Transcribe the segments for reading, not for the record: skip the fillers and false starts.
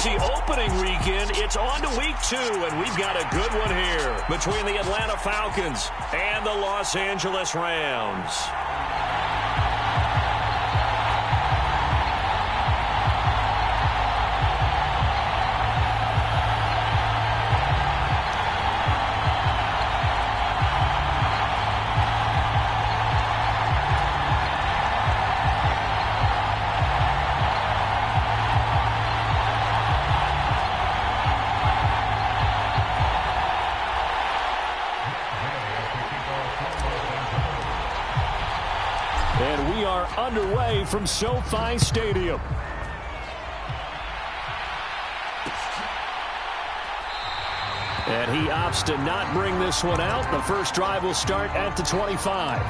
busy opening weekend. It's on to week 2, and we've got a good one here between the Atlanta Falcons and the Los Angeles Rams. And we are underway from SoFi Stadium. And he opts to not bring this one out. The first drive will start at the 25.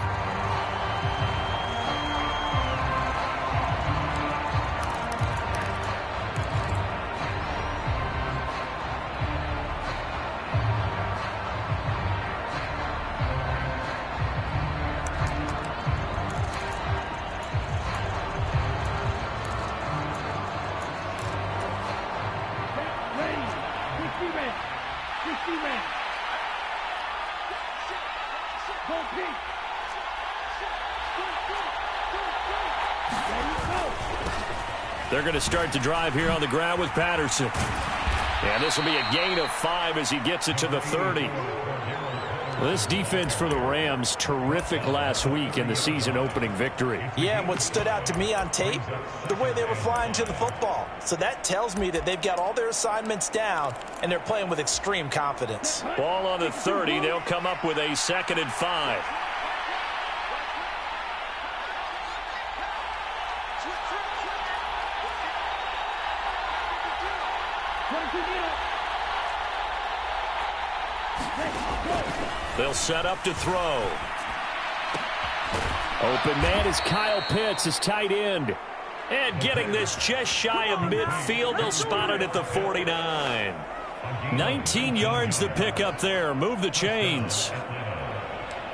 They're going to start the drive here on the ground with Patterson. And this will be a gain of 5 as he gets it to the 30. This defense for the Rams, terrific last week in the season-opening victory. Yeah, and what stood out to me on tape, the way they were flying to the football. So that tells me that they've got all their assignments down, and they're playing with extreme confidence. Ball on the 30. They'll come up with a 2nd and 5. They'll set up to throw. Open man is Kyle Pitts, his tight end. And getting this just shy of midfield, they'll spot it at the 49. 19 yards to pick up there. Move the chains.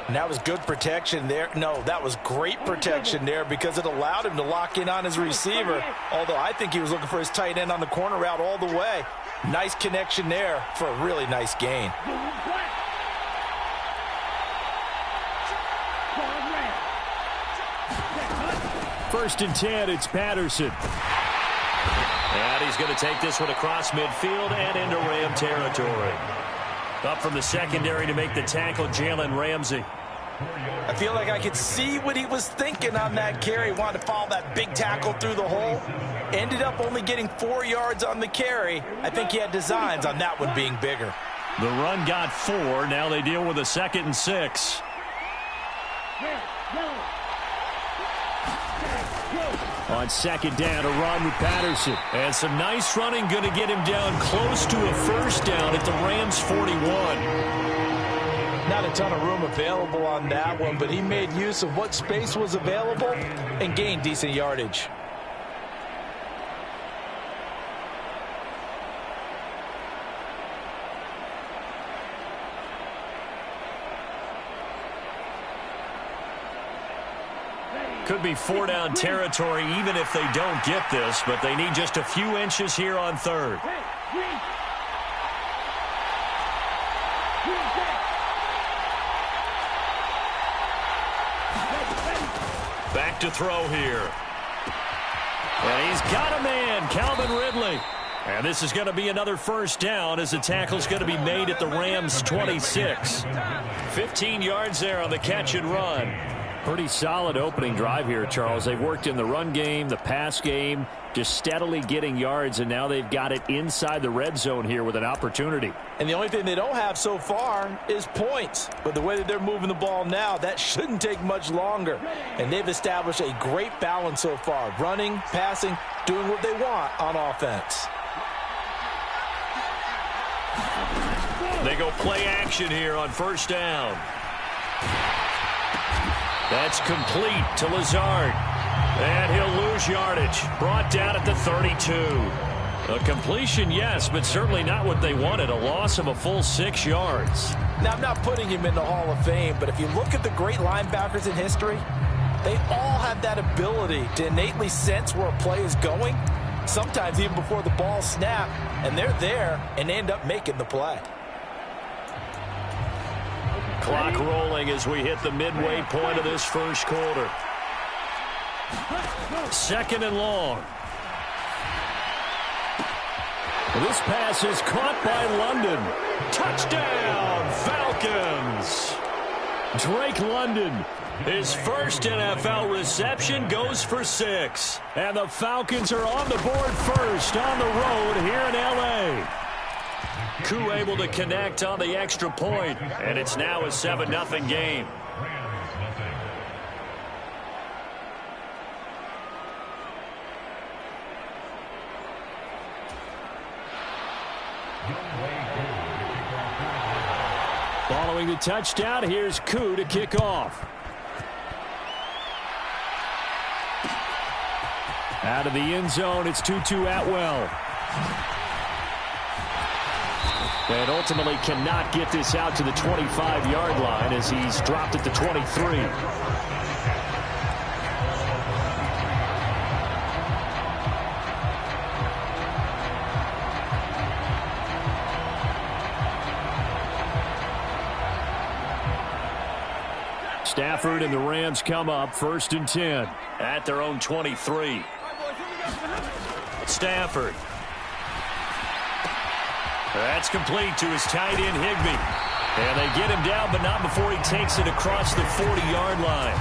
And that was good protection there. No, that was great protection there because it allowed him to lock in on his receiver. Although I think he was looking for his tight end on the corner route all the way. Nice connection there for a really nice gain. First and 10, it's Patterson. And he's going to take this one across midfield and into Ram territory. Up from the secondary to make the tackle, Jalen Ramsey. I feel like I could see what he was thinking on that carry. Wanted to follow that big tackle through the hole. Ended up only getting 4 yards on the carry. I think he had designs on that one being bigger. The run got 4. Now they deal with a 2nd and 6. On 2nd down, a run with Patterson. And some nice running, going to get him down close to a first down at the Rams' 41. Not a ton of room available on that one, but he made use of what space was available and gained decent yardage. Could be 4-down territory even if they don't get this, but they need just a few inches here on 3rd. Back to throw here. And he's got a man, Calvin Ridley. And this is going to be another first down as the tackle's going to be made at the Rams' 26. 15 yards there on the catch and run. Pretty solid opening drive here, Charles. They've worked in the run game, the pass game, just steadily getting yards, and now they've got it inside the red zone here with an opportunity. And the only thing they don't have so far is points. But the way that they're moving the ball now, that shouldn't take much longer. And they've established a great balance so far. Running, passing, doing what they want on offense. They go play action here on first down. That's complete to Lazard. And he'll lose yardage. Brought down at the 32. A completion, yes, but certainly not what they wanted. A loss of a full 6 yards. Now, I'm not putting him in the Hall of Fame, but if you look at the great linebackers in history, they all have that ability to innately sense where a play is going sometimes even before the ball snapped, and they're there and they end up making the play. Clock rolling as we hit the midway point of this first quarter. 2nd and long. This pass is caught by London. Touchdown, Falcons! Drake London, his first NFL reception, goes for 6. And the Falcons are on the board first on the road here in L.A. Koo able to connect on the extra point, and it's now a 7-0 game. Following the touchdown, here's Koo to kick off. Out of the end zone, it's Tutu Atwell. And ultimately cannot get this out to the 25-yard line as he's dropped at the 23. Stafford and the Rams come up 1st and 10 at their own 23. Stafford. That's complete to his tight end, Higbee. And they get him down, but not before he takes it across the 40-yard line.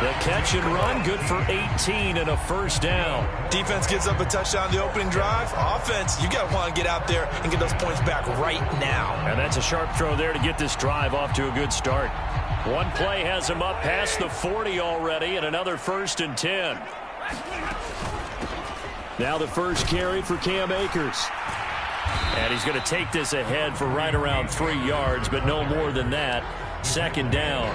The catch and run, good for 18 and a first down. Defense gives up a touchdown the opening drive. Offense, you got to want to get out there and get those points back right now. And that's a sharp throw there to get this drive off to a good start. One play has him up past the 40 already, and another 1st and 10. Now the first carry for Cam Akers. And he's going to take this ahead for right around 3 yards, but no more than that. 2nd down.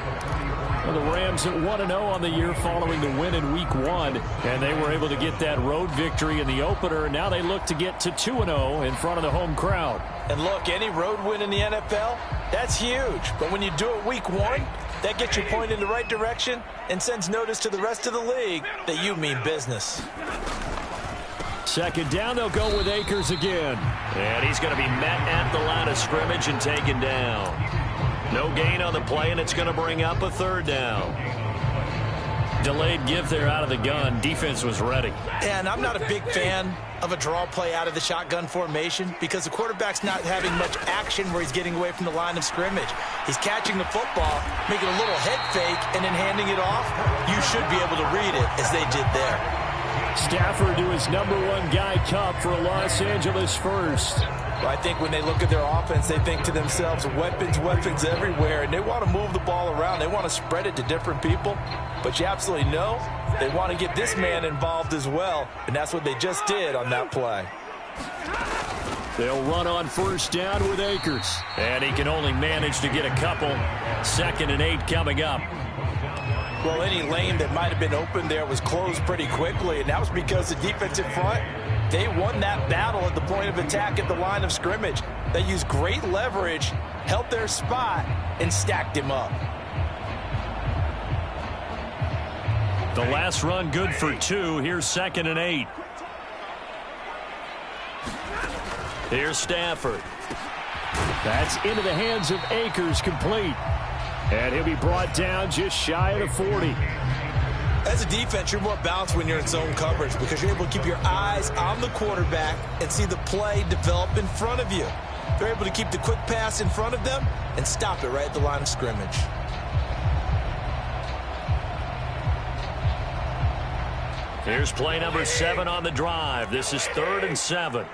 Well, the Rams at 1-0 on the year following the win in Week 1, and they were able to get that road victory in the opener. Now they look to get to 2-0 in front of the home crowd. And look, any road win in the NFL, that's huge. But when you do it Week 1, that gets you pointed in the right direction and sends notice to the rest of the league that you mean business. 2nd down, they'll go with Akers again. And he's going to be met at the line of scrimmage and taken down. No gain on the play, and it's going to bring up a 3rd down. Delayed give there out of the gun. Defense was ready. And I'm not a big fan of a draw play out of the shotgun formation because the quarterback's not having much action where he's getting away from the line of scrimmage. He's catching the football, making a little head fake, and then handing it off. You should be able to read it as they did there. Stafford to his #1 guy, Cup, for a Los Angeles first. Well, I think when they look at their offense, they think to themselves, weapons, weapons everywhere, and they want to move the ball around. They want to spread it to different people, but you absolutely know they want to get this man involved as well, and that's what they just did on that play. They'll run on 1st down with Akers, and he can only manage to get a couple. 2nd and 8 coming up. Well, any lane that might have been open there was closed pretty quickly, and that was because the defensive front, they won that battle at the point of attack at the line of scrimmage. They used great leverage, held their spot, and stacked him up. The last run good for 2. Here's 2nd and 8. Here's Stafford. That's into the hands of Akers, complete. And he'll be brought down just shy of the 40. As a defense, you're more balanced when you're in zone coverage because you're able to keep your eyes on the quarterback and see the play develop in front of you. They're able to keep the quick pass in front of them and stop it right at the line of scrimmage. Here's play number 7 on the drive. This is 3rd and 7.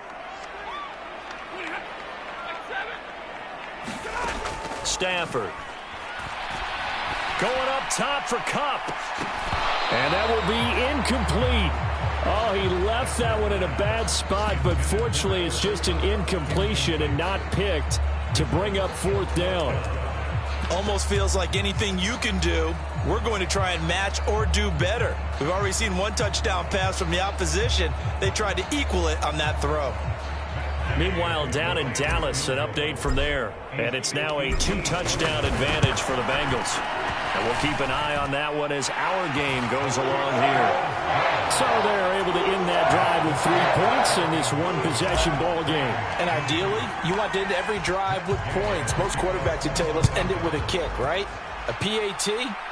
Stafford. Going up top for Cup. And that will be incomplete. Oh, he left that one in a bad spot, but fortunately it's just an incompletion and not picked to bring up 4th down. Almost feels like anything you can do, we're going to try and match or do better. We've already seen one touchdown pass from the opposition. They tried to equal it on that throw. Meanwhile, down in Dallas, an update from there. And it's now a 2-touchdown advantage for the Bengals. And we'll keep an eye on that one as our game goes along here. So they're able to end that drive with 3 points in this one-possession ball game. And ideally, you want to end every drive with points. Most quarterbacks would tell you, let's end it with a kick, right? A PAT,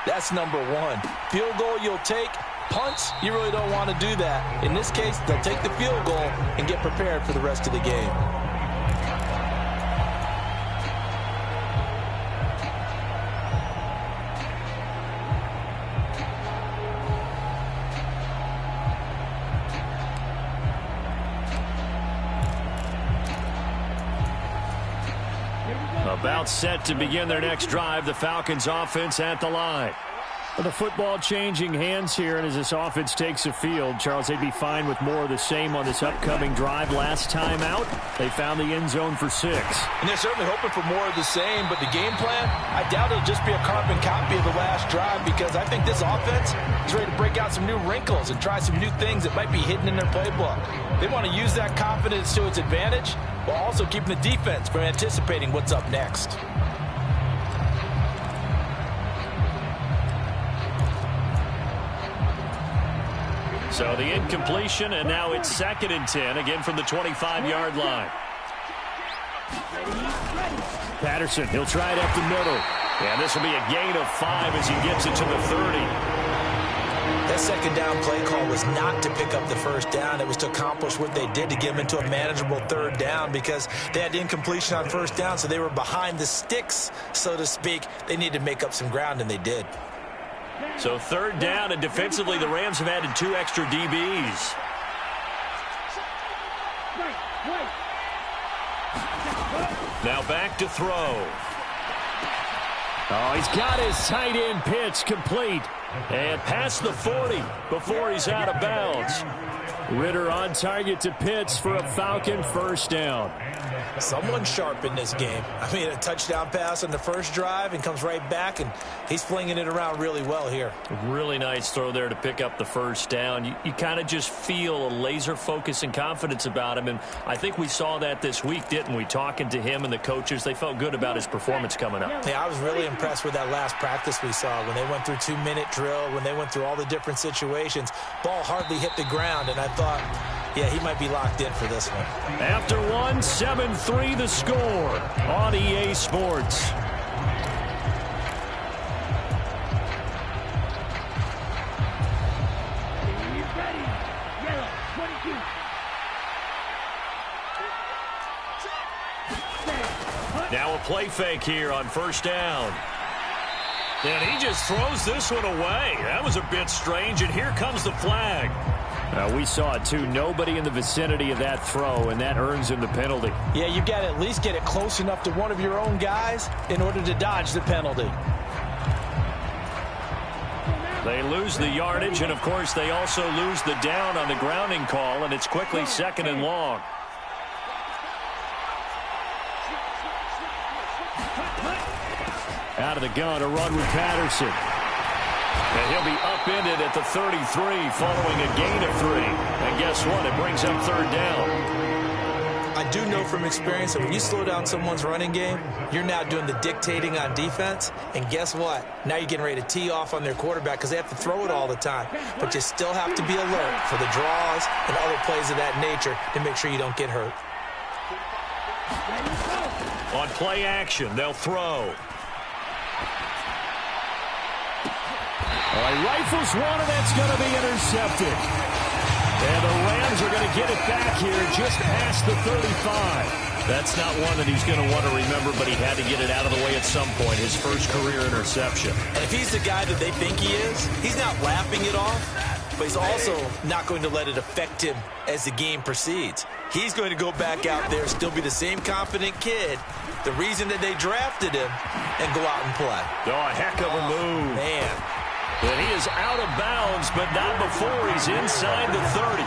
that's number 1. Field goal you'll take. Punts, you really don't want to do that. In this case, they'll take the field goal and get prepared for the rest of the game. About set to begin their next drive, the Falcons offense at the line. The football changing hands here, and as this offense takes the field, Charles, they'd be fine with more of the same on this upcoming drive. Last time out, they found the end zone for 6. And they're certainly hoping for more of the same, but the game plan, I doubt it'll just be a carbon copy of the last drive, because I think this offense is ready to break out some new wrinkles and try some new things that might be hidden in their playbook. They want to use that confidence to its advantage, while also keeping the defense from anticipating what's up next. So the incompletion, and now it's 2nd and 10, again from the 25-yard line. Patterson, he'll try it up the middle. And this will be a gain of 5 as he gets it to the 30. That second down play call was not to pick up the first down. It was to accomplish what they did, to get them into a manageable 3rd down, because they had incompletion on 1st down, so they were behind the sticks, so to speak. They needed to make up some ground, and they did. So 3rd down, and defensively the Rams have added 2 extra DBs. Now back to throw. Oh, he's got his tight end pitch complete. And past the 40 before he's out of bounds. Ritter on target to Pitts for a Falcon 1st down. Someone sharp in this game. I mean, a touchdown pass on the first drive and comes right back, and he's flinging it around really well here. Really nice throw there to pick up the 1st down. You kind of just feel a laser focus and confidence about him, and I think we saw that this week, didn't we? Talking to him and the coaches, they felt good about his performance coming up. Yeah, I was really impressed with that last practice we saw when they went through 2-minute drill, when they went through all the different situations. Ball hardly hit the ground, and I thought, yeah, he might be locked in for this one. After 7-3 the score on EA Sports. Now a play fake here on 1st down. And he just throws this one away. That was a bit strange, and here comes the flag. We saw it, too. Nobody in the vicinity of that throw, and that earns him the penalty. Yeah, you've got to at least get it close enough to one of your own guys in order to dodge the penalty. They lose the yardage, and, of course, they also lose the down on the grounding call, and it's quickly 2nd and long. Out of the gun, a run with Patterson. And he'll be upended at the 33 following a gain of 3. And guess what? It brings up 3rd down. I do know from experience that when you slow down someone's running game, you're now doing the dictating on defense. And guess what? Now you're getting ready to tee off on their quarterback because they have to throw it all the time. But you still have to be alert for the draws and other plays of that nature to make sure you don't get hurt. On play action, they'll throw. He rifles one, and that's going to be intercepted. And the Rams are going to get it back here just past the 35. That's not one that he's going to want to remember, but he had to get it out of the way at some point, his first career interception. And if he's the guy that they think he is, he's not laughing it off, but he's also not going to let it affect him as the game proceeds. He's going to go back out there, still be the same confident kid, the reason that they drafted him, and go out and play. Oh, a heck of a move. Man. And he is out of bounds, but not before he's inside the 30.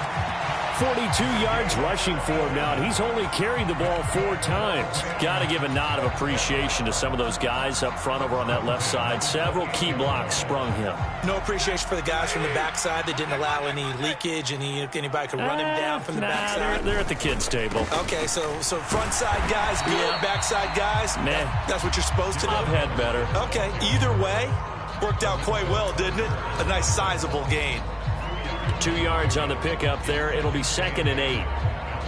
42 yards rushing for him now, and he's only carried the ball 4 times. Got to give a nod of appreciation to some of those guys up front over on that left side. Several key blocks sprung him. No appreciation for the guys from the backside that didn't allow any leakage, and anybody could run him down from the backside. They're at the kids' table. Okay, so front side guys good, yeah. Backside guys, nah. That's what you're supposed to do? I've had better. Okay, either way, worked out quite well, didn't it? A nice sizable gain. 2 yards on the pickup there. It'll be 2nd and 8.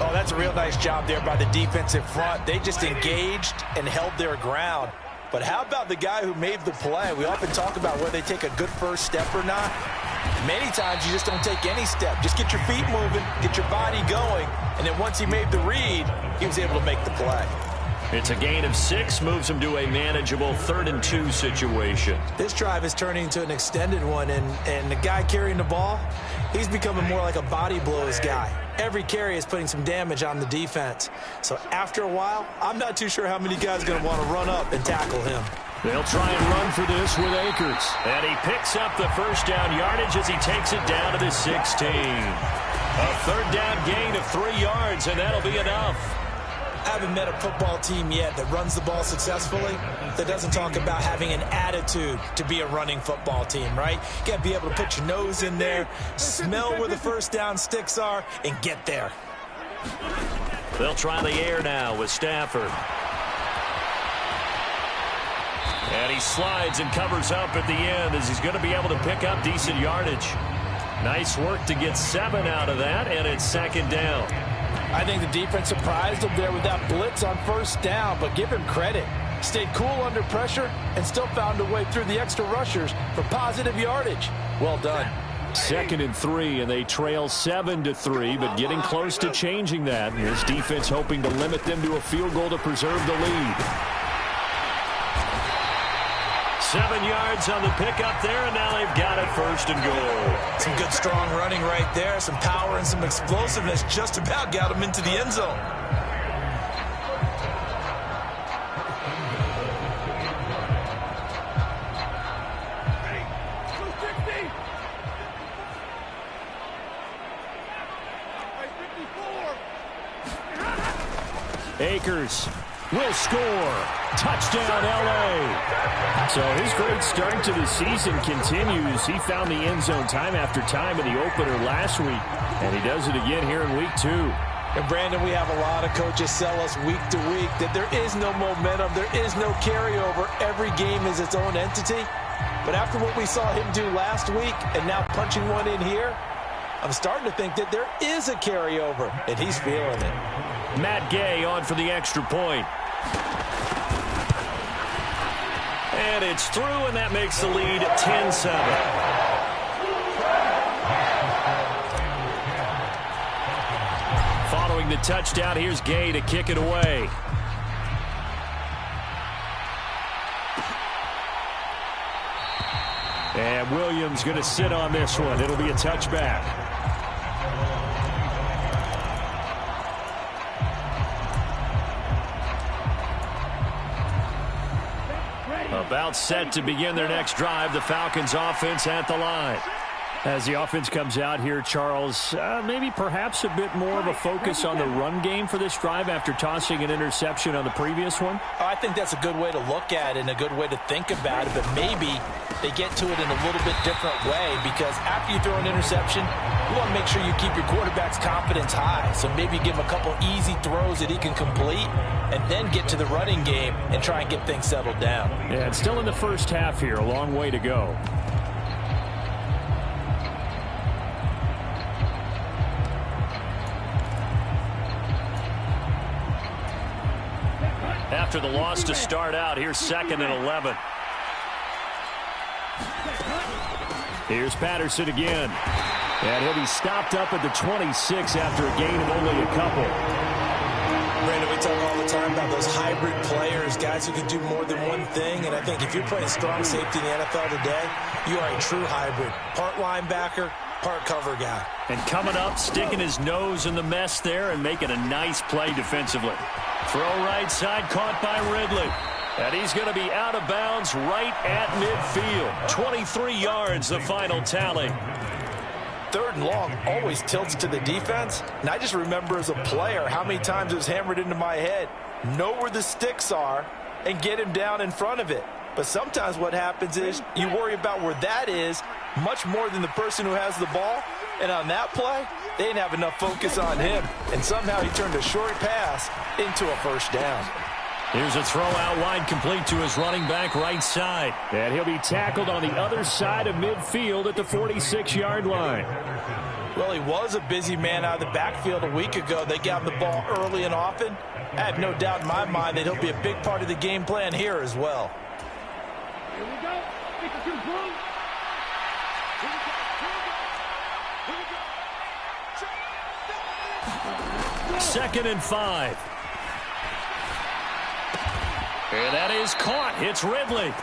Oh, that's a real nice job there by the defensive front. They just engaged and held their ground. But how about the guy who made the play? We often talk about whether they take a good first step or not. Many times you just don't take any step. Just get your feet moving, get your body going, and then once he made the read, he was able to make the play. It's a gain of 6, moves him to a manageable 3rd and 2 situation. This drive is turning into an extended one, and the guy carrying the ball, he's becoming more like a body blows guy. Every carry is putting some damage on the defense. So after a while, I'm not too sure how many guys are going to want to run up and tackle him. They'll try and run for this with Akers. And he picks up the first down yardage as he takes it down to the 16. A 3rd down gain of 3 yards, and that'll be enough. I haven't met a football team yet that runs the ball successfully that doesn't talk about having an attitude to be a running football team, right? You got to be able to put your nose in there, smell where the first down sticks are, and get there. They'll try the air now with Stafford. And he slides and covers up at the end as he's going to be able to pick up decent yardage. Nice work to get 7 out of that, and it's 2nd down. I think the defense surprised him there with that blitz on first down, but give him credit. Stayed cool under pressure and still found a way through the extra rushers for positive yardage. Well done. 2nd and 3, and they trail 7-3, but getting close to changing that. His defense hoping to limit them to a field goal to preserve the lead. 7 yards on the pickup there, and now they've got it 1st and goal. Some good strong running right there, some power and some explosiveness just about got him into the end zone. Akers will score. Touchdown, L.A. So his great start to the season continues. He found the end zone time after time in the opener last week, and he does it again here in week 2. And, Brandon, we have a lot of coaches sell us week to week that there is no momentum, there is no carryover. Every game is its own entity. But after what we saw him do last week and now punching one in here, I'm starting to think that there is a carryover, and he's feeling it. Matt Gay on for the extra point. And it's through, and that makes the lead 10-7. Following the touchdown, here's Gay to kick it away. And Williams going to sit on this one. It'll be a touchback. About set to begin their next drive. The Falcons offense at the line. As the offense comes out here, Charles, maybe perhaps a bit more of a focus on the run game for this drive after tossing an interception on the previous one? I think that's a good way to look at it and a good way to think about it, but maybe they get to it in a little bit different way, because after you throw an interception, you want to make sure you keep your quarterback's confidence high. So maybe give him a couple easy throws that he can complete and then get to the running game and try and get things settled down. Yeah, it's still in the first half here. A long way to go. After the loss to start out, here's 2nd and 11. Here's Patterson again. And he'll be stopped up at the 26 after a gain of only a couple. Brandon, we talk all the time about those hybrid players, guys who can do more than one thing. And I think if you're playing strong safety in the NFL today, you are a true hybrid. Part linebacker, part cover guy. And coming up, sticking his nose in the mess there and making a nice play defensively. Throw right side, caught by Ridley. And he's going to be out of bounds right at midfield. 23 yards, the final tally. 3rd and long always tilts to the defense. And I just remember as a player how many times it was hammered into my head. Know where the sticks are and get him down in front of it. But sometimes what happens is you worry about where that is much more than the person who has the ball. And on that play, they didn't have enough focus on him. And somehow he turned a short pass into a first down. Here's a throw out wide, complete to his running back right side. And he'll be tackled on the other side of midfield at the 46-yard line. Well, he was a busy man out of the backfield a week ago. They got him the ball early and often. I have no doubt in my mind that he'll be a big part of the game plan here as well. Here we go. Second and 5. And that is caught. It's Ridley.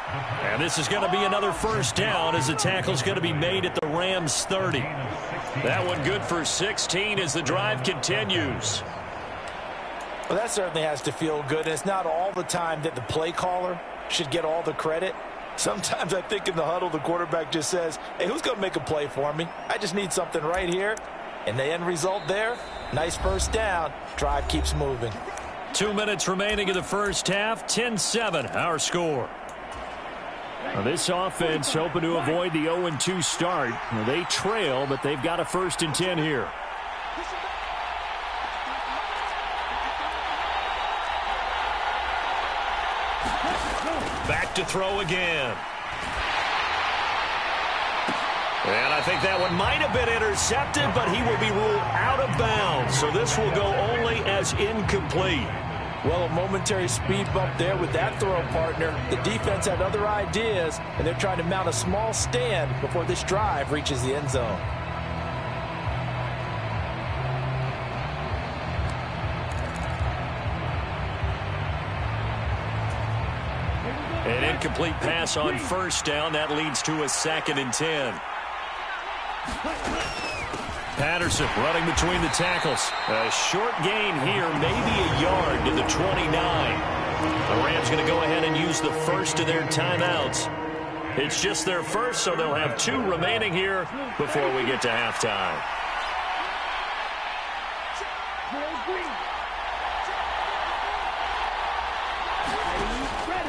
And this is going to be another first down as the tackle's going to be made at the Rams 30. That one good for 16 as the drive continues. Well, that certainly has to feel good. And it's not all the time that the play caller should get all the credit. Sometimes I think in the huddle, the quarterback just says, hey, who's going to make a play for me? I just need something right here. And the end result there, nice first down. Drive keeps moving. 2 minutes remaining in the first half. 10-7, our score. Now this offense hoping to avoid the 0-2 start. Now they trail, but they've got a 1st and 10 here. Back to throw again. And I think that one might have been intercepted, but he will be ruled out of bounds. So this will go only as incomplete. Well, a momentary speed bump there with that throw, partner. The defense had other ideas, and they're trying to mount a small stand before this drive reaches the end zone. An incomplete pass on first down. That leads to a 2nd and 10. Patterson running between the tackles. A short gain here, maybe a yard to the 29. The Rams going to go ahead and use the first of their timeouts. It's just their first, so they'll have 2 remaining here before we get to halftime.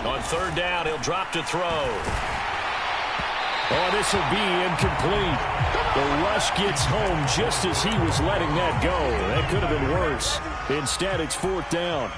On 3rd down, he'll drop to throw. Oh, this will be incomplete. The rush gets home just as he was letting that go. That could have been worse. Instead, it's 4th down.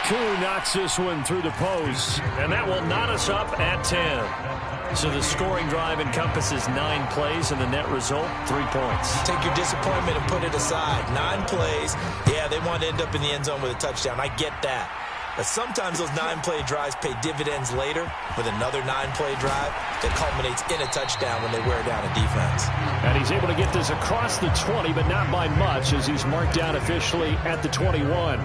Koo knocks this one through the post, and that will knot us up at 10. So the scoring drive encompasses 9 plays, and the net result, 3 points. Take your disappointment and put it aside. 9 plays. Yeah, they want to end up in the end zone with a touchdown. I get that. But sometimes those 9-play drives pay dividends later with another 9-play drive that culminates in a touchdown when they wear down a defense. And he's able to get this across the 20, but not by much as he's marked down officially at the 21.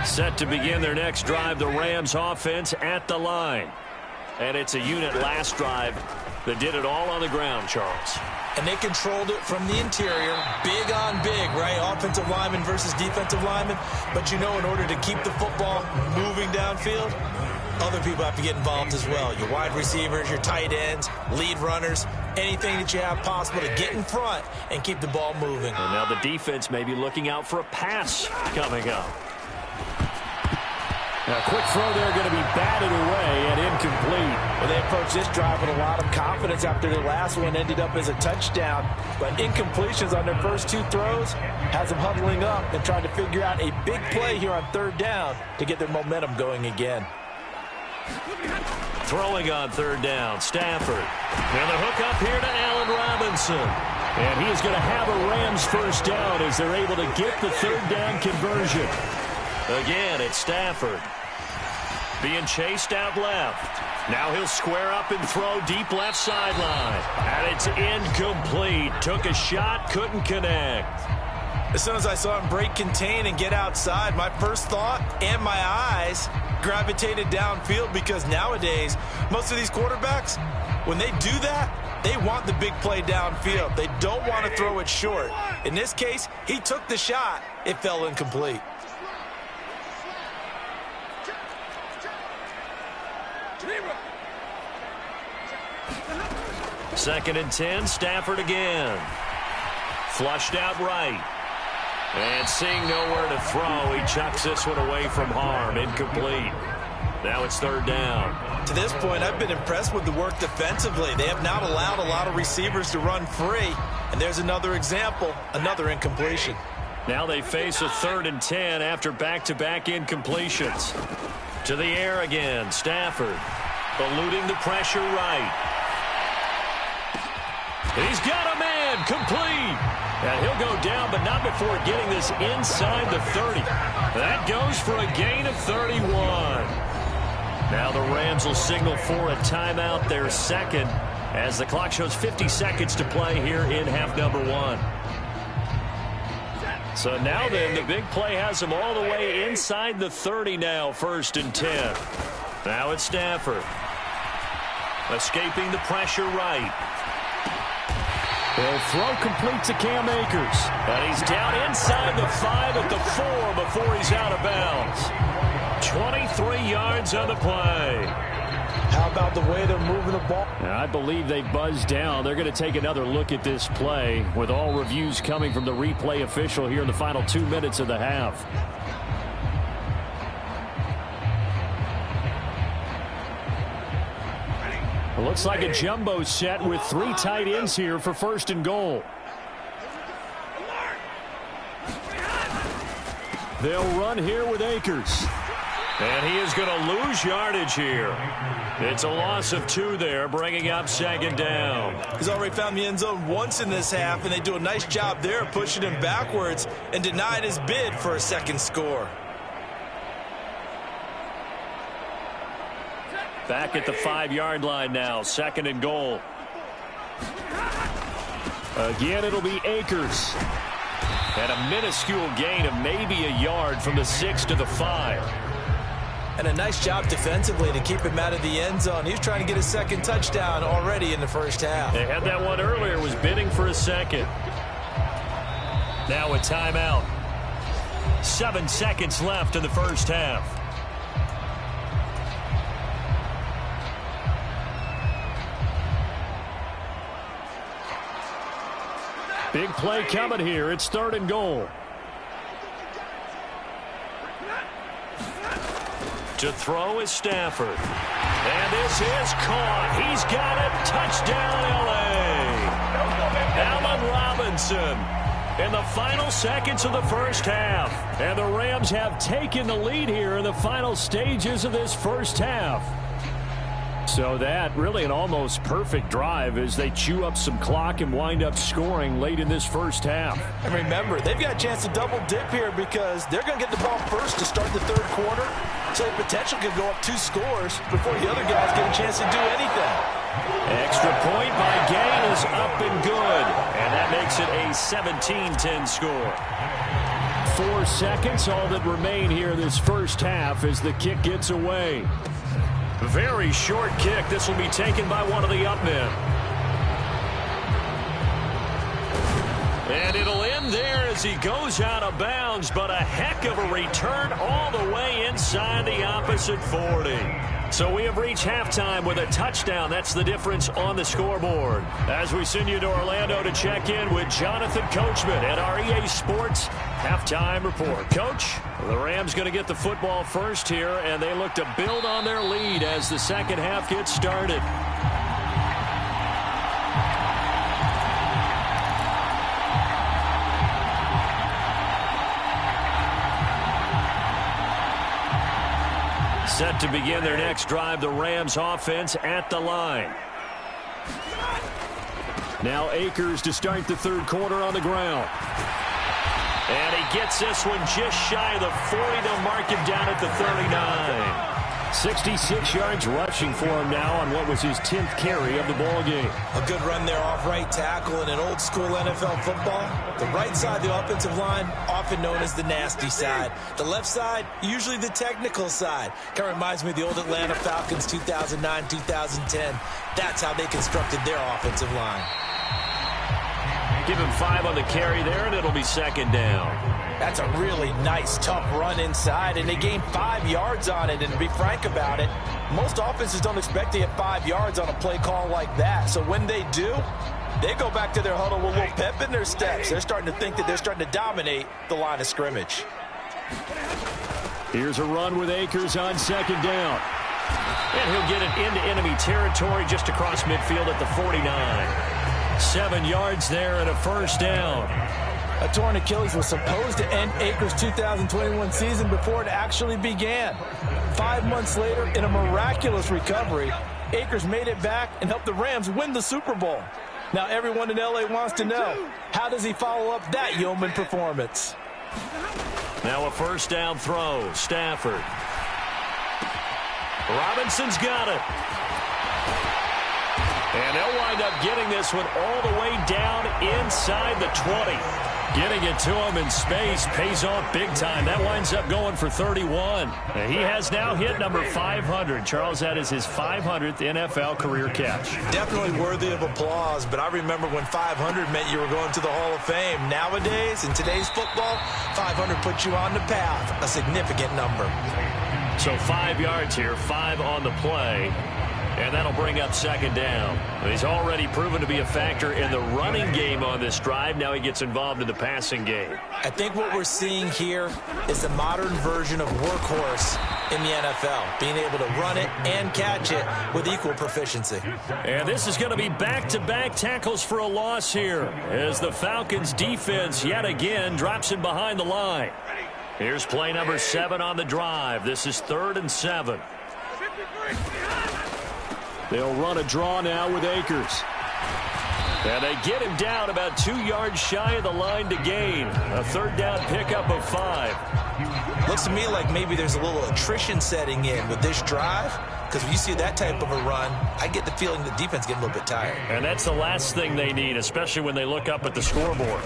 Set to begin their next drive, the Rams offense at the line. And it's a unit last drive that did it all on the ground, Charles. And they controlled it from the interior, big on big, right? Offensive lineman versus defensive lineman. But you know, in order to keep the football moving downfield, other people have to get involved as well. Your wide receivers, your tight ends, lead runners, anything that you have possible to get in front and keep the ball moving. And now the defense may be looking out for a pass coming up. Now, a quick throw there going to be batted away and incomplete. Well, they approached this drive with a lot of confidence after the last one ended up as a touchdown. But incompletions on their first 2 throws has them huddling up and trying to figure out a big play here on 3rd down to get their momentum going again. Throwing on 3rd down, Stafford. And the hook up here to Allen Robinson. And he is going to have a Rams first down as they're able to get the 3rd down conversion. Again, it's Stafford. Being chased out left. Now he'll square up and throw deep left sideline. And it's incomplete. Took a shot, couldn't connect. As soon as I saw him break contain and get outside, my first thought and my eyes gravitated downfield because nowadays, most of these quarterbacks, when they do that, they want the big play downfield. They don't want to throw it short. In this case, he took the shot. It fell incomplete. Second and 10, Stafford again. Flushed out right. And seeing nowhere to throw, he chucks this one away from harm. Incomplete. Now it's 3rd down. To this point, I've been impressed with the work defensively. They have not allowed a lot of receivers to run free. And there's another example, another incompletion. Now they face a 3rd and 10 after back-to-back incompletions. To the air again, Stafford. Eluding the pressure right. He's got a man, complete. And he'll go down, but not before getting this inside the 30. That goes for a gain of 31. Now the Rams will signal for a timeout, their second, as the clock shows 50 seconds to play here in half number 1. So now then, the big play has them all the way inside the 30 now, 1st and 10. Now it's Stafford. Escaping the pressure right. He'll throw complete to Cam Akers. And he's down inside the 5 at the 4 before he's out of bounds. 23 yards on the play. How about the way they're moving the ball? I believe they buzzed down. They're going to take another look at this play, with all reviews coming from the replay official here in the final 2 minutes of the half. It looks like a jumbo set with 3 tight ends here for 1st and goal. They'll run here with Akers. And he is going to lose yardage here. It's a loss of 2 there, bringing up 2nd down. He's already found the end zone once in this half, and they do a nice job there pushing him backwards and denied his bid for a 2nd score. Back at the 5-yard line now, 2nd and goal. Again, it'll be Akers. And a minuscule gain of maybe a yard from the 6 to the 5. And a nice job defensively to keep him out of the end zone. He's trying to get his 2nd touchdown already in the 1st half. They had that one earlier, was bidding for a 2nd. Now a timeout. 7 seconds left in the 1st half. Big play coming here. It's 3rd and goal. To throw is Stafford. And this is caught. He's got it. Touchdown, L.A. Allen Robinson in the final seconds of the 1st half. And the Rams have taken the lead here in the final stages of this 1st half. So that really an almost perfect drive as they chew up some clock and wind up scoring late in this 1st half. And remember, they've got a chance to double dip here because they're going to get the ball first to start the 3rd quarter. So the potential could go up 2 scores before the other guys get a chance to do anything. Extra point by Gain is up and good. And that makes it a 17-10 score. 4 seconds, all that remain here in this 1st half as the kick gets away. Very short kick. This will be taken by one of the up men. And it'll end there as he goes out of bounds, but a heck of a return all the way inside the opposite 40. So we have reached halftime with a touchdown. That's the difference on the scoreboard. As we send you to Orlando to check in with Jonathan Coachman at our EA Sports Halftime Report. Coach, the Rams going to get the football first here, and they look to build on their lead as the 2nd half gets started. Set to begin their next drive, the Rams offense at the line. Now Akers to start the 3rd quarter on the ground. And he gets this one just shy of the 40. They'll mark him down at the 39. 66 yards rushing for him now on what was his 10th carry of the ball game. A good run there off right tackle in an old school NFL football. The right side, the offensive line, often known as the nasty side. The left side, usually the technical side. Kind of reminds me of the old Atlanta Falcons 2009-2010. That's how they constructed their offensive line. Give him 5 on the carry there, and it'll be 2nd down. That's a really nice, tough run inside, and they gained 5 yards on it. And to be frank about it, most offenses don't expect to get 5 yards on a play call like that. So when they do, they go back to their huddle with a little pep in their steps. They're starting to think that they're starting to dominate the line of scrimmage. Here's a run with Akers on 2nd down. And he'll get it into enemy territory just across midfield at the 49. 7 yards there and a 1st down. A torn Achilles was supposed to end Akers' 2021 season before it actually began. 5 months later, in a miraculous recovery, Akers made it back and helped the Rams win the Super Bowl. Now everyone in L.A. wants to know, how does he follow up that yeoman performance? Now a first down throw. Stafford. Robinson's got it. And they'll wind up getting this one all the way down inside the 20. Getting it to him in space pays off big time. That winds up going for 31. He has now hit number 500. Charles, that is his 500th NFL career catch. Definitely worthy of applause, but I remember when 500 meant you were going to the Hall of Fame. Nowadays, in today's football, 500 puts you on the path, a significant number. So 5 yards here, 5 on the play. And that'll bring up second down. He's already proven to be a factor in the running game on this drive. Now he gets involved in the passing game. I think what we're seeing here is the modern version of workhorse in the NFL, being able to run it and catch it with equal proficiency. And this is going to be back-to-back tackles for a loss here as the Falcons defense yet again drops him behind the line. Here's play number 7 on the drive. This is 3rd and 7. They'll run a draw now with Akers. And they get him down about 2 yards shy of the line to gain. A third down pickup of 5. Looks to me like maybe there's a little attrition setting in with this drive, because when you see that type of a run, I get the feeling the defense getting a little bit tired. And that's the last thing they need, especially when they look up at the scoreboard.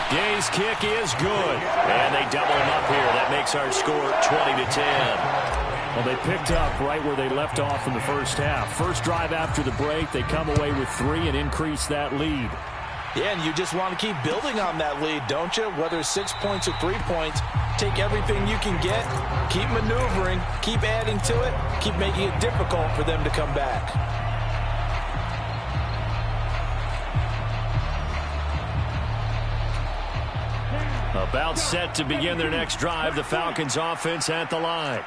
Gay's kick is good. And they double him up here. That makes our score 20-10. Well, they picked up right where they left off in the first half. First drive after the break, they come away with 3 and increase that lead. Yeah, and you just want to keep building on that lead, don't you? Whether it's 6 points or 3 points, take everything you can get, keep maneuvering, keep adding to it, keep making it difficult for them to come back. About set to begin their next drive, the Falcons offense at the line.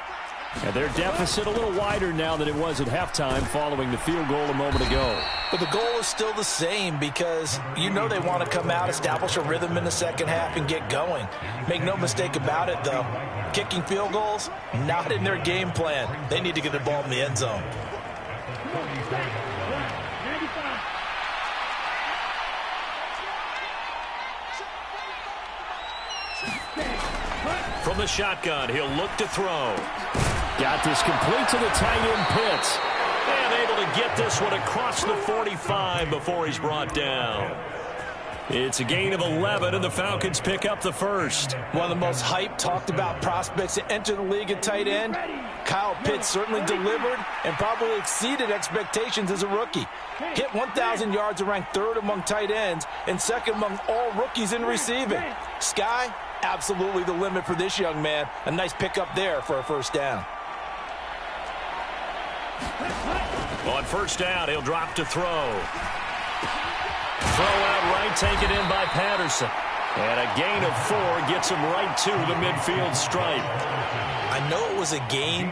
And their deficit a little wider now than it was at halftime following the field goal a moment ago. But the goal is still the same, because you know they want to come out, establish a rhythm in the second half, and get going. Make no mistake about it, though. Kicking field goals, not in their game plan. They need to get the ball in the end zone. From the shotgun, he'll look to throw. Got this complete to the tight end Pitts. And able to get this one across the 45 before he's brought down. It's a gain of 11, and the Falcons pick up the first. One of the most hyped, talked about prospects to enter the league at tight end. Kyle Pitts certainly delivered and probably exceeded expectations as a rookie. Hit 1,000 yards and ranked 3rd among tight ends and 2nd among all rookies in receiving. Sky, absolutely the limit for this young man. A nice pickup there for a first down. On first down, he'll drop to throw. Throw out right, taken in by Patterson. And a gain of 4 gets him right to the midfield stripe. I know it was a gain,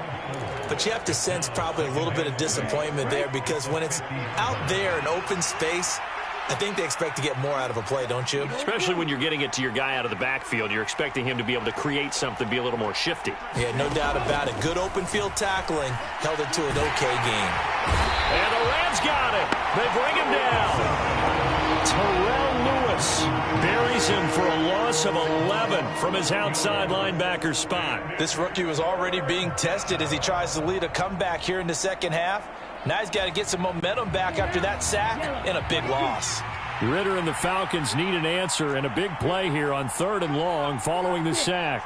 but you have to sense probably a little bit of disappointment there, because when it's out there in open space, I think they expect to get more out of a play, don't you? Especially when you're getting it to your guy out of the backfield. You're expecting him to be able to create something, be a little more shifty. Yeah, no doubt about it. Good open field tackling held it to an okay game. And the Rams got it. They bring him down. Terrell Lewis buries him for a loss of 11 from his outside linebacker spot. This rookie was already being tested as he tries to lead a comeback here in the second half. Now he's got to get some momentum back after that sack and a big loss. Ritter and the Falcons need an answer, and a big play here on 3rd and long following the sack.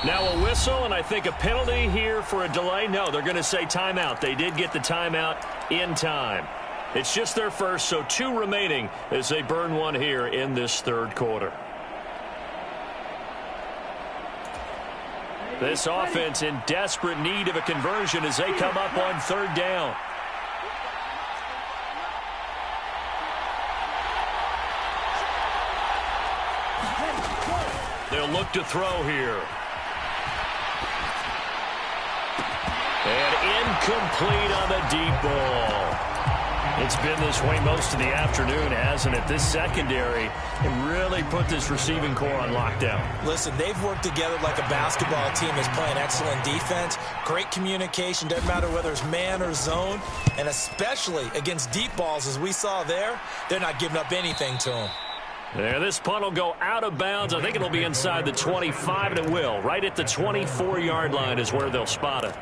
Now a whistle, and I think a penalty here for a delay. No, they're going to say timeout. They did get the timeout in time. It's just their first, so 2 remaining as they burn one here in this 3rd quarter. This offense in desperate need of a conversion as they come up on 3rd down. They'll look to throw here. And incomplete on the deep ball. It's been this way most of the afternoon, hasn't it? This secondary really put this receiving core on lockdown. Listen, they've worked together like a basketball team that's playing excellent defense. Great communication, doesn't matter whether it's man or zone. And especially against deep balls, as we saw there, they're not giving up anything to them. There, this punt will go out of bounds. I think it'll be inside the 25, and it will. Right at the 24-yard line is where they'll spot it.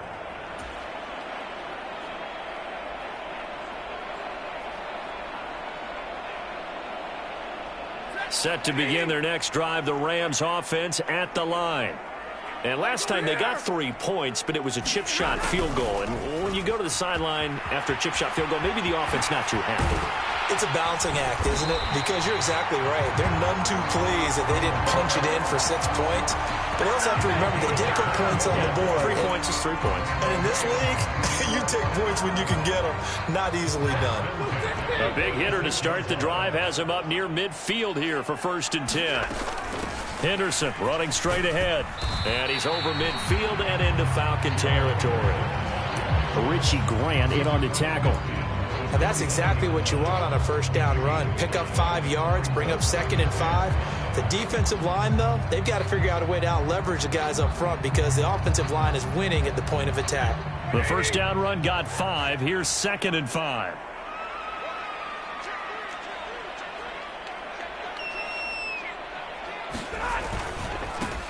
Set to begin their next drive, the Rams offense at the line. And last time they got 3 points, but it was a chip shot field goal. And when you go to the sideline after a chip shot field goal, maybe the offense not too happy. It's a balancing act, isn't it? Because you're exactly right. They're none too pleased that they didn't punch it in for 6 points. But they also have to remember they did put points on the board. 3 points is 3 points. And in this league, you take points when you can get them. Not easily done. A big hitter to start the drive has him up near midfield here for 1st and 10. Henderson running straight ahead. And he's over midfield and into Falcon territory. Richie Grant in on the tackle. And that's exactly what you want on a first down run. Pick up 5 yards, bring up 2nd and 5. The defensive line, though, they've got to figure out a way to out-leverage the guys up front because the offensive line is winning at the point of attack. The first down run got 5. Here's 2nd and 5.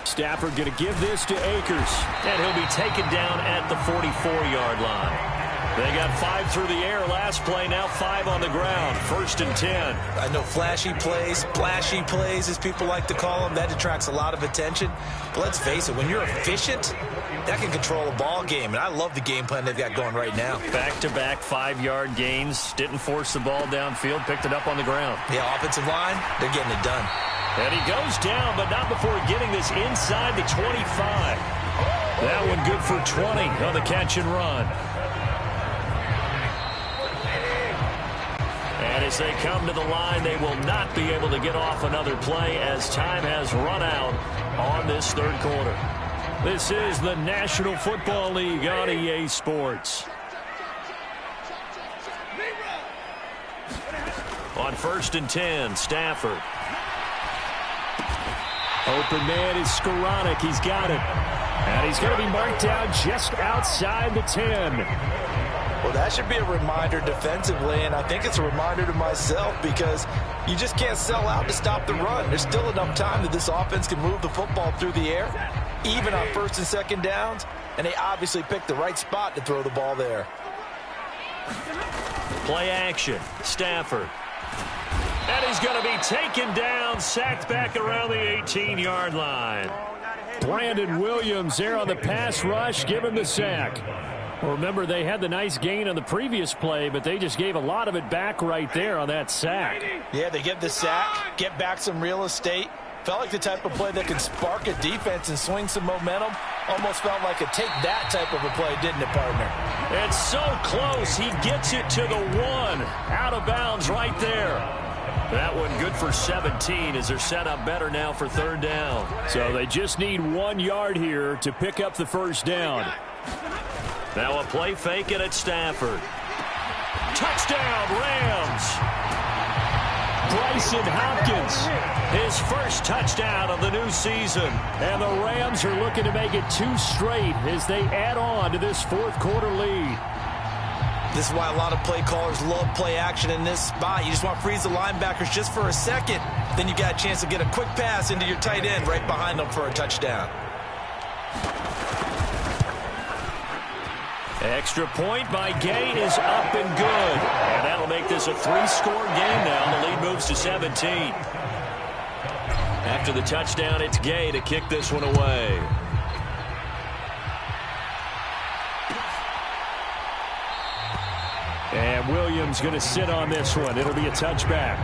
Stafford going to give this to Akers. And he'll be taken down at the 44-yard line. They got 5 through the air last play, now 5 on the ground. 1st and 10. I know flashy plays, splashy plays, as people like to call them, that attracts a lot of attention. But let's face it, when you're efficient, that can control a ball game. And I love the game plan they've got going right now. Back-to-back 5-yard gains. Didn't force the ball downfield, picked it up on the ground. Yeah, offensive line, they're getting it done. And he goes down, but not before getting this inside the 25. That one good for 20 on the catch and run. And as they come to the line, they will not be able to get off another play as time has run out on this 3rd quarter. This is the National Football League on EA Sports. On 1st and 10, Stafford. Open man is Skoranek. He's got it. And he's going to be marked down just outside the 10. Well, that should be a reminder defensively, and I think it's a reminder to myself because you just can't sell out to stop the run. There's still enough time that this offense can move the football through the air, even on 1st and 2nd downs, and they obviously picked the right spot to throw the ball there. Play action. Stafford. And he's going to be taken down, sacked back around the 18-yard line. Brandon Williams there on the pass rush, give him the sack. Well, remember, they had the nice gain on the previous play, but they just gave a lot of it back right there on that sack. Yeah, they get the sack, get back some real estate. Felt like the type of play that can spark a defense and swing some momentum. Almost felt like a take-that type of a play, didn't it, partner? It's so close. He gets it to the 1. Out of bounds right there. That one good for 17 as they're set up better now for 3rd down. So they just need 1 yard here to pick up the 1st down. Now a play fake it at Stafford. Touchdown, Rams. Bryson Hopkins, his first touchdown of the new season. And the Rams are looking to make it 2 straight as they add on to this 4th quarter lead. This is why a lot of play callers love play action in this spot. You just want to freeze the linebackers just for a second. Then you got a chance to get a quick pass into your tight end right behind them for a touchdown. Extra point by Gay is up and good. And that'll make this a 3-score game now. The lead moves to 17. After the touchdown, it's Gay to kick this one away. And Williams going to sit on this one. It'll be a touchback.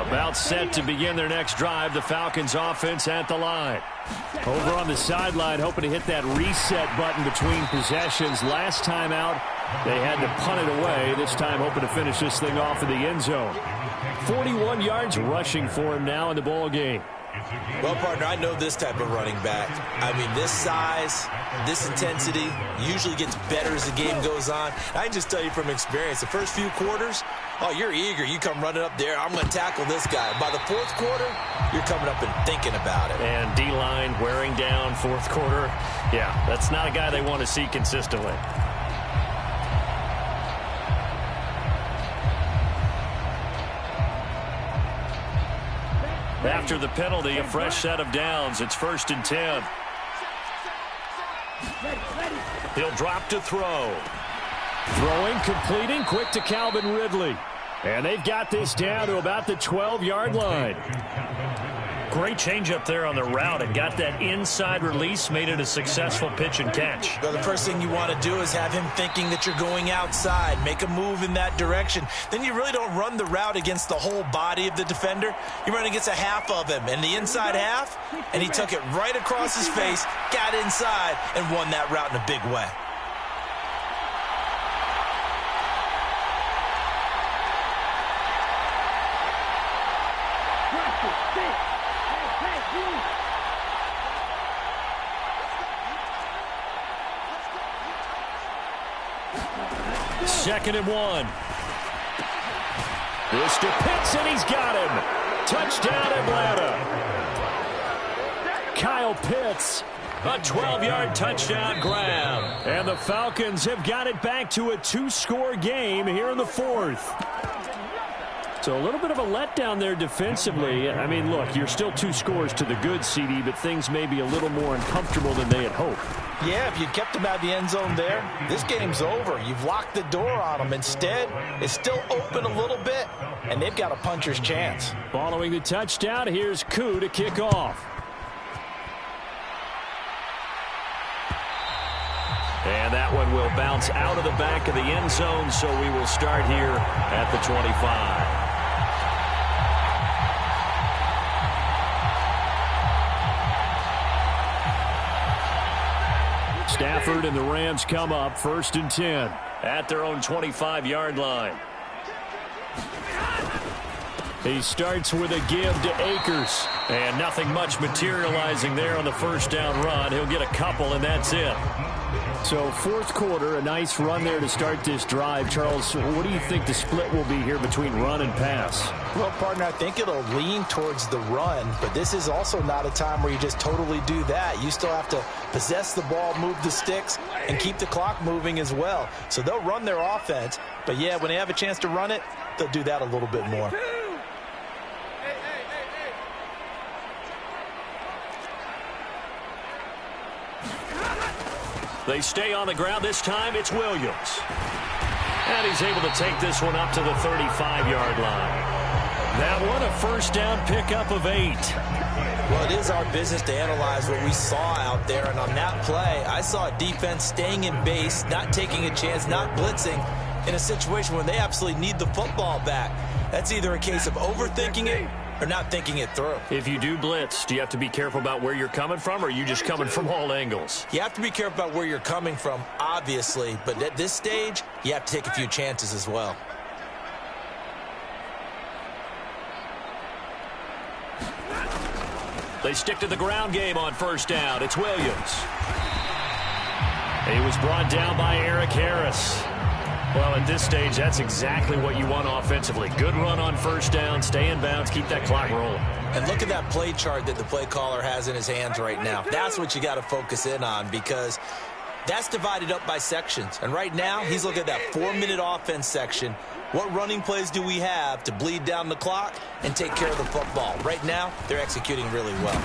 About set to begin their next drive. The Falcons offense at the line. Over on the sideline, hoping to hit that reset button between possessions. Last time out, they had to punt it away. This time hoping to finish this thing off in the end zone. 41 yards rushing for him now in the ball game. Well, partner, I know this type of running back. I mean, this size, this intensity usually gets better as the game goes on. I can just tell you from experience, the first few quarters, oh, you're eager. You come running up there, I'm going to tackle this guy. By the fourth quarter, you're coming up and thinking about it. And D-line wearing down fourth quarter. Yeah, that's not a guy they want to see consistently. After the penalty, a fresh set of downs. It's 1st and 10. He'll drop to throw. Throwing, completing, quick to Calvin Ridley. And they've got this down to about the 12-yard line. Great change up there on the route. It got that inside release, made it a successful pitch and catch. Well, the first thing you want to do is have him thinking that you're going outside, make a move in that direction. Then you really don't run the route against the whole body of the defender. You run against a half of him, and the inside half, and he took it right across his face, got inside, and won that route in a big way. Second and 1. This to Pitts, and he's got him. Touchdown, Atlanta. Kyle Pitts, a 12-yard touchdown grab. And the Falcons have got it back to a 2-score game here in the 4th. So a little bit of a letdown there defensively. I mean, look, you're still 2 scores to the good, CD, but things may be a little more uncomfortable than they had hoped. Yeah, if you kept him out of the end zone there, this game's over. You've locked the door on him. Instead, it's still open a little bit, and they've got a puncher's chance. Following the touchdown, here's Koo to kick off. And that one will bounce out of the back of the end zone, so we will start here at the 25. Stafford and the Rams come up 1st and 10 at their own 25-yard line. He starts with a give to Akers, and nothing much materializing there on the first down run. He'll get a couple, and that's it. So 4th quarter, a nice run there to start this drive. Charles, what do you think the split will be here between run and pass? Well, partner, I think it'll lean towards the run, but this is also not a time where you just totally do that. You still have to possess the ball, move the sticks, and keep the clock moving as well. So they'll run their offense, but yeah, when they have a chance to run it, they'll do that a little bit more. They stay on the ground. This time it's Williams. And he's able to take this one up to the 35-yard line. That one, a first down pickup of 8. Well, it is our business to analyze what we saw out there. And on that play, I saw a defense staying in base, not taking a chance, not blitzing in a situation where they absolutely need the football back. That's either a case of overthinking it or not thinking it through. If you do blitz, do you have to be careful about where you're coming from, or are you just coming from all angles? You have to be careful about where you're coming from, obviously, but at this stage, you have to take a few chances as well. They stick to the ground game on first down. It's Williams. He was brought down by Eric Harris. Well, at this stage, that's exactly what you want offensively. Good run on first down, stay in bounds, keep that clock rolling. And look at that play chart that the play caller has in his hands right now. That's what you got to focus in on, because that's divided up by sections. And right now, he's looking at that 4-minute offense section. What running plays do we have to bleed down the clock and take care of the football? Right now, they're executing really well.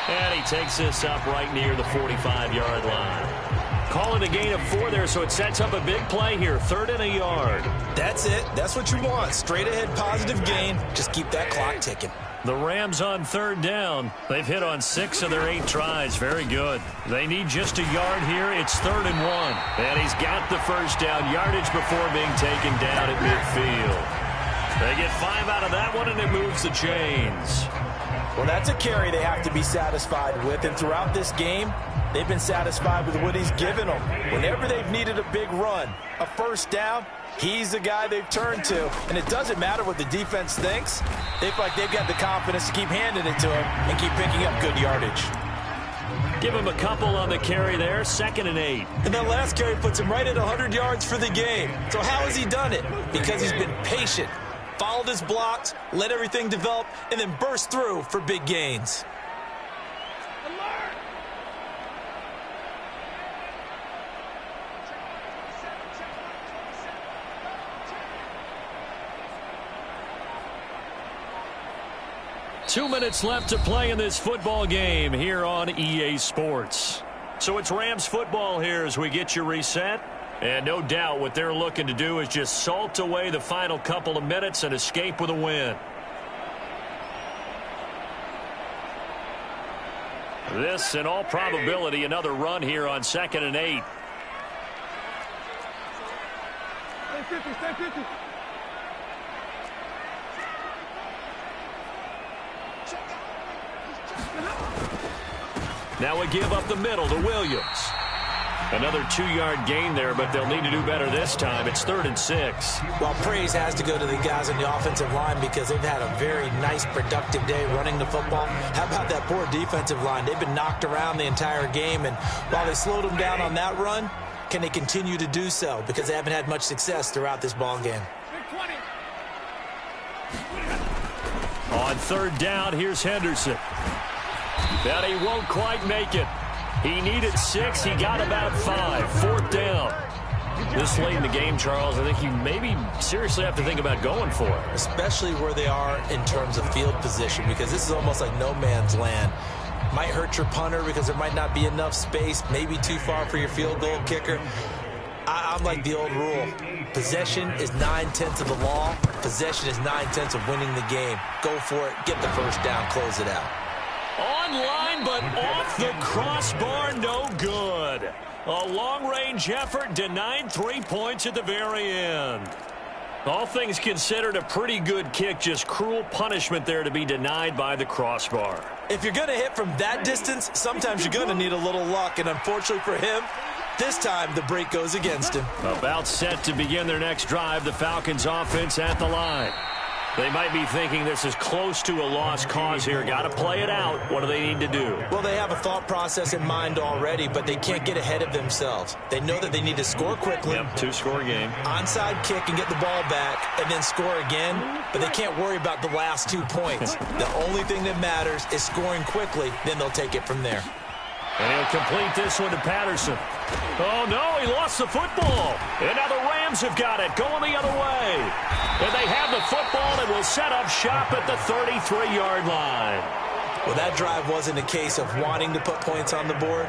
And he takes this up right near the 45-yard line. Calling a gain of 4 there, so it sets up a big play here. 3rd and a yard. That's it. That's what you want. Straight ahead positive gain. Just keep that clock ticking. The Rams on 3rd down. They've hit on 6 of their 8 tries. Very good. They need just a yard here. It's 3rd and 1. And he's got the first down. Yardage before being taken down at midfield. They get 5 out of that one, and it moves the chains. Well, that's a carry they have to be satisfied with. And throughout this game, They've been satisfied with what he's given them. Whenever they've needed a big run, a first down, he's the guy they've turned to. And it doesn't matter what the defense thinks. They feel like they've got the confidence to keep handing it to him and keep picking up good yardage. Give him a couple on the carry there, 2nd and 8. And that last carry puts him right at 100 yards for the game. So how has he done it? Because he's been patient, followed his blocks, let everything develop, and then burst through for big gains. 2 minutes left to play in this football game here on EA Sports. So it's Rams football here as we get you reset. And no doubt what they're looking to do is just salt away the final couple of minutes and escape with a win. This, in all probability, another run here on 2nd and 8. Stay 50, stay 50. Now we give up the middle to Williams. Another 2-yard gain there, but they'll need to do better this time. It's 3rd and 6. Well, praise has to go to the guys on the offensive line because they've had a very nice, productive day running the football. How about that poor defensive line? They've been knocked around the entire game, and while they slowed them down on that run, can they continue to do so? Because they haven't had much success throughout this ball game. On 3rd down, here's Henderson. But he won't quite make it. He needed 6. He got about 5. 4th down. This late in the game, Charles, I think you maybe seriously have to think about going for it. Especially where they are in terms of field position, because this is almost like no man's land. Might hurt your punter because there might not be enough space, maybe too far for your field goal kicker. I'm like the old rule. Possession is 9/10 of the law. Possession is 9/10 of winning the game. Go for it. Get the first down. Close it out. Online, but off the crossbar, no good. A long-range effort denied 3 points at the very end. All things considered, a pretty good kick, just cruel punishment there to be denied by the crossbar. If you're going to hit from that distance, sometimes you're going to need a little luck, and unfortunately for him, this time the break goes against him. About set to begin their next drive, the Falcons offense at the line. They might be thinking this is close to a lost cause here. Got to play it out. What do they need to do? Well, they have a thought process in mind already, but they can't get ahead of themselves. They know that they need to score quickly. Yep, 2-score game. Onside kick and get the ball back and then score again, but they can't worry about the last 2 points. The only thing that matters is scoring quickly, then they'll take it from there. And he'll complete this one to Patterson. Oh, no, he lost the football. And now the Rams have got it, going the other way. And they have the football and will set up shop at the 33-yard line. Well, that drive wasn't a case of wanting to put points on the board.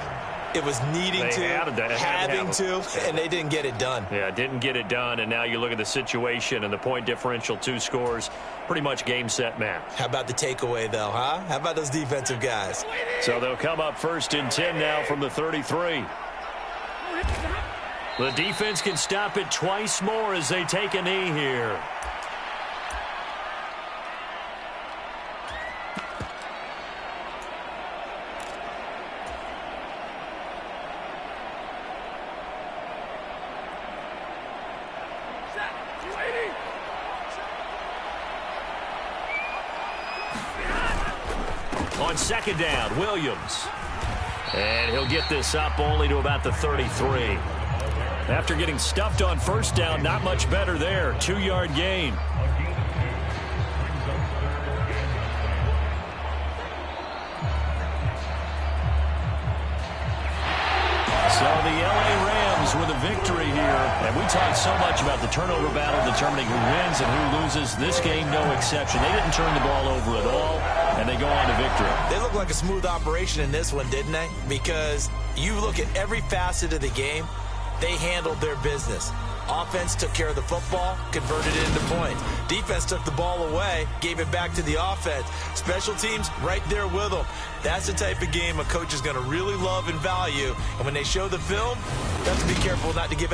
It was needing to, having to, and they didn't get it done. Yeah, didn't get it done, and now you look at the situation and the point differential, 2 scores, pretty much game, set, match. How about the takeaway, though, huh? How about those defensive guys? So they'll come up 1st and 10 now from the 33. The defense can stop it twice more as they take a knee here. On 2nd down, Williams. And he'll get this up only to about the 33. After getting stuffed on 1st down, not much better there. 2-yard gain. So the LA Rams with a victory here. And we talked so much about the turnover battle determining who wins and who loses. This game, no exception. They didn't turn the ball over at all, and they go on to victory. They look like a smooth operation in this one, didn't they? Because you look at every facet of the game, they handled their business. Offense took care of the football, converted it into points. Defense took the ball away, gave it back to the offense. Special teams right there with them. That's the type of game a coach is going to really love and value. And when they show the film, you have to be careful not to give out.